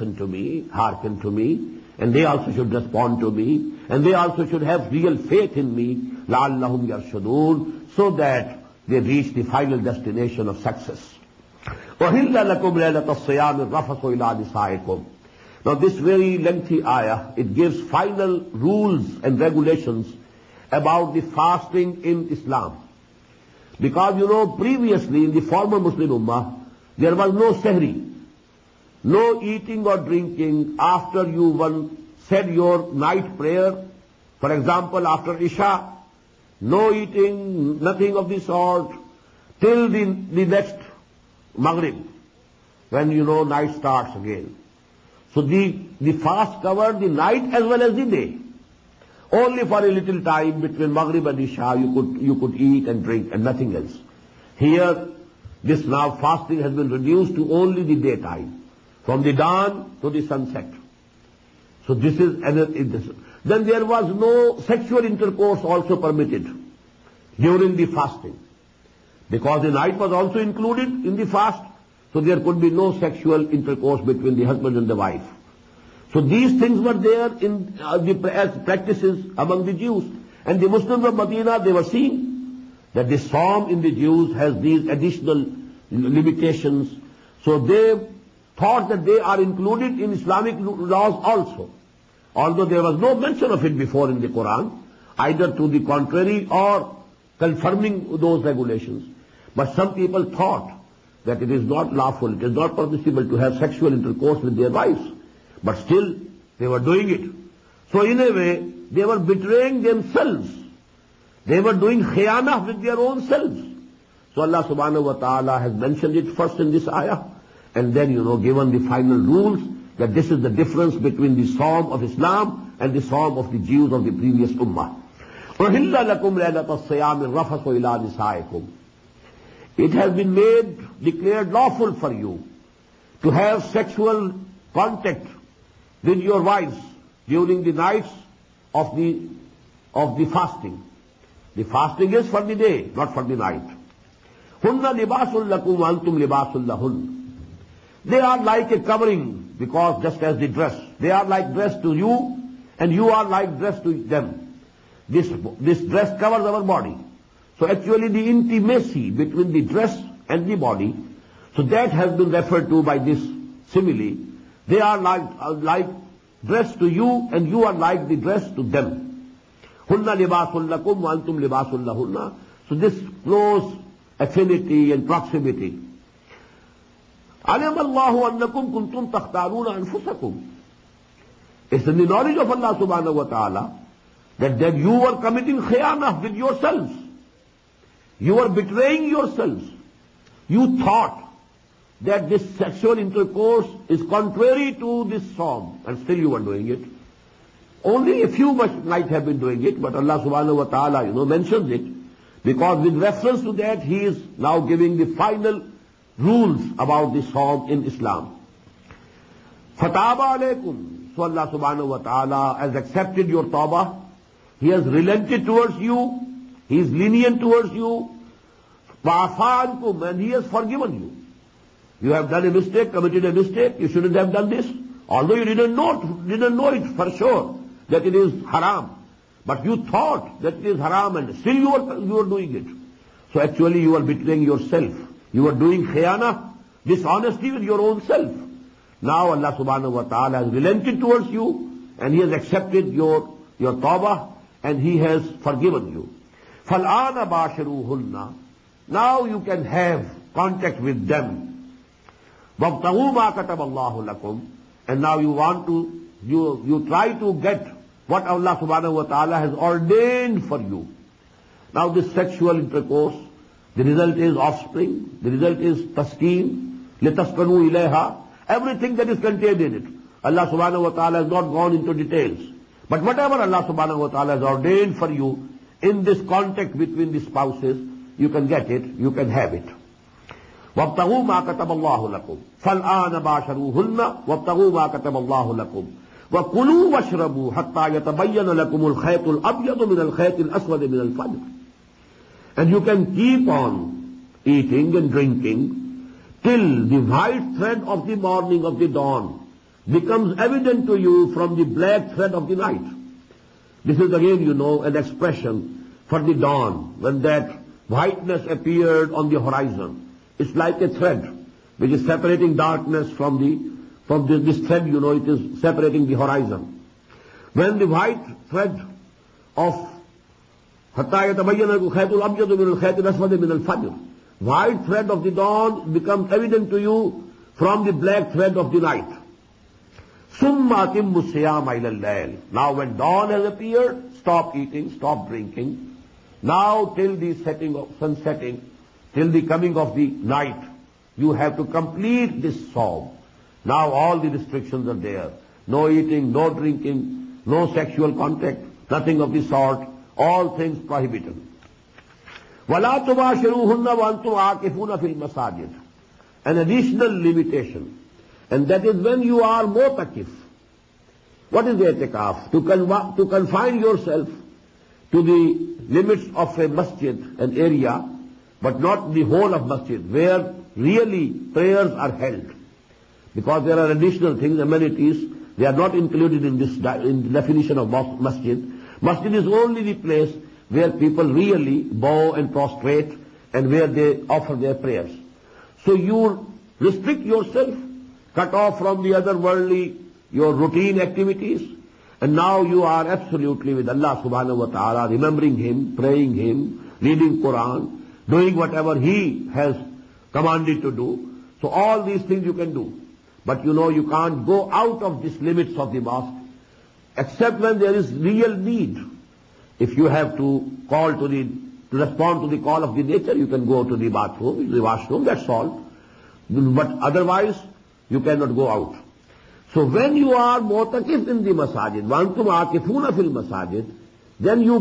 listen to me, hearken to me, and they also should respond to me, and they also should have real faith in me, لَعَلَّهُمْ يَرْشُدُونَ, so that they reach the final destination of success. وَهِلَّ لَكُمْ لَيْلَةَ الصِّيَامِ الرَّفَثُ إِلَىٰ نِسَائِكُمْ. Now this very lengthy ayah, it gives final rules and regulations about the fasting in Islam. Because previously in the former Muslim Ummah, there was no sahri, no eating or drinking after you said your night prayer. For example, after Isha, no eating, nothing of the sort, till the next Maghrib, when night starts again. So the fast covered the night as well as the day. Only for a little time between Maghrib and Isha you could eat and drink and nothing else. Here, this now fasting has been reduced to only the daytime, from the dawn to the sunset. So this is then there was no sexual intercourse also permitted during the fasting, because the night was also included in the fast, so there could be no sexual intercourse between the husband and the wife. So these things were there in as practices among the Jews, and the Muslims of Medina, they were seeing that the Psalm in the Jews has these additional limitations, so they thought that they are included in Islamic laws also, although there was no mention of it before in the Quran, either to the contrary or confirming those regulations. But some people thought that it is not lawful, it is not permissible to have sexual intercourse with their wives, but still they were doing it. So in a way, they were betraying themselves. They were doing khiyanah with their own selves. So Allah subhanahu wa ta'ala has mentioned it first in this ayah, and then, given the final rules that this is the difference between the Psalm of Islam and the Psalm of the Jews of the previous Ummah. وَهِلَّ لَكُمْ لَيْلَةَ الصِّيَامِ الرَّفَثُ إِلَىٰ نِسَائِكُمْ. It has been declared lawful for you to have sexual contact with your wives during the nights of the fasting. The fasting is for the day, not for the night. هُنَّ لِبَاسٌ لَكُمْ وَأَنْتُمْ لِبَاسٌ لَهُنَّ. They are like a covering, because just as the dress, they are like dress to you, and you are like dress to them. This dress covers our body. So actually the intimacy between the dress and the body, so that has been referred to by this simile. They are like dress to you, and you are like the dress to them. هُنَّ لِبَاسٌ لَكُمْ وَأَنْتُمْ لِبَاسٌ لَهُنَّ. So this close affinity and proximity. عَلِمَ اللَّهُ أَنَّكُمْ كُنْتُمْ تَخْتَارُونَ أَنفُسَكُمْ. It's in the knowledge of Allah subhanahu wa ta'ala that you were committing khiyanah with yourselves. You were betraying yourselves. You thought that this sexual intercourse is contrary to this psalm, and still you were doing it. Only a few might have been doing it, but Allah subhanahu wa ta'ala, mentions it, because with reference to that, He is now giving the final rules about this psalm in Islam. Fataba alaykum. So Allah subhanahu wa ta'ala has accepted your tawbah. He has relented towards you. He is lenient towards you. Wa'afa ankum, and He has forgiven you. You have done a mistake, committed a mistake, you shouldn't have done this. Although you didn't know it for sure that it is haram. But you thought that it is haram, and still you are doing it. So actually you are betraying yourself. You are doing khiyana, dishonesty with your own self. Now Allah subhanahu wa ta'ala has relented towards you, and He has accepted your tawbah, and He has forgiven you. فَالْآنَ بَاشِرُوهُنَّ. Now you can have contact with them. وَابْتَغُوا مَا كَتَبَ اللَّهُ لَكُمْ. And now you try to get what Allah subhanahu wa ta'ala has ordained for you. Now this sexual intercourse, the result is offspring, the result is taskin, لِتَسْكَنُوا إِلَيْهَا, everything that is contained in it. Allah subhanahu wa ta'ala has not gone into details. But whatever Allah subhanahu wa ta'ala has ordained for you in this contact between the spouses, you can get it, you can have it. وَابْتَغُوا مَا كَتَبَ اللَّهُ لَكُمْ فَالْآنَ بَاشَرُوهُنَّ وَابْتَغُوا مَا كَتَبَ اللَّهُ لَكُمْ وَكُلُوا وَاشْرَبُوا حَتَّى يَتَبَيَّنَ لَكُمُ الْخَيْطُ الْأَبْيَضُ مِنَ الْخَيْطِ الْأَسْوَدِ مِنَ الْفَجْرِ. And you can keep on eating and drinking till the white thread of the morning of the dawn becomes evident to you from the black thread of the night. This is again, an expression for the dawn, when that whiteness appeared on the horizon. It's like a thread which is separating darkness from this thread, it is separating the horizon. When the white thread of white thread of the dawn becomes evident to you from the black thread of the night. Now when dawn has appeared, stop eating, stop drinking. Now till the sun setting, till the coming of the night, you have to complete this psalm. Now all the restrictions are there. No eating, no drinking, no sexual contact, nothing of the sort. All things prohibited. وَلَا تُبَاشِرُوهُنَّ وَأَنْتُمْ عَاكِفُونَ فِي الْمَسَاجِدِ. An additional limitation. And that is when you are mu'takif. What is the i'tikaf? To confine yourself to the limits of a masjid, an area, but not the whole of masjid, where really prayers are held. Because there are additional things, amenities, they are not included in the definition of masjid. Masjid is only the place where people really bow and prostrate and where they offer their prayers. So you restrict yourself, cut off from the other worldly, your routine activities, and now you are absolutely with Allah subhanahu wa ta'ala, remembering Him, praying Him, reading Quran, doing whatever He has commanded to do. So all these things you can do. But you can't go out of these limits of the mosque, except when there is real need. If you have to respond to the call of the nature, you can go to the bathroom, the washroom, that's all. But otherwise, you cannot go out. So when you are mu'takif in the masajid, وَأَنْتُمْ عَاكِفُونَ فِي الْمَسَاجِد, then you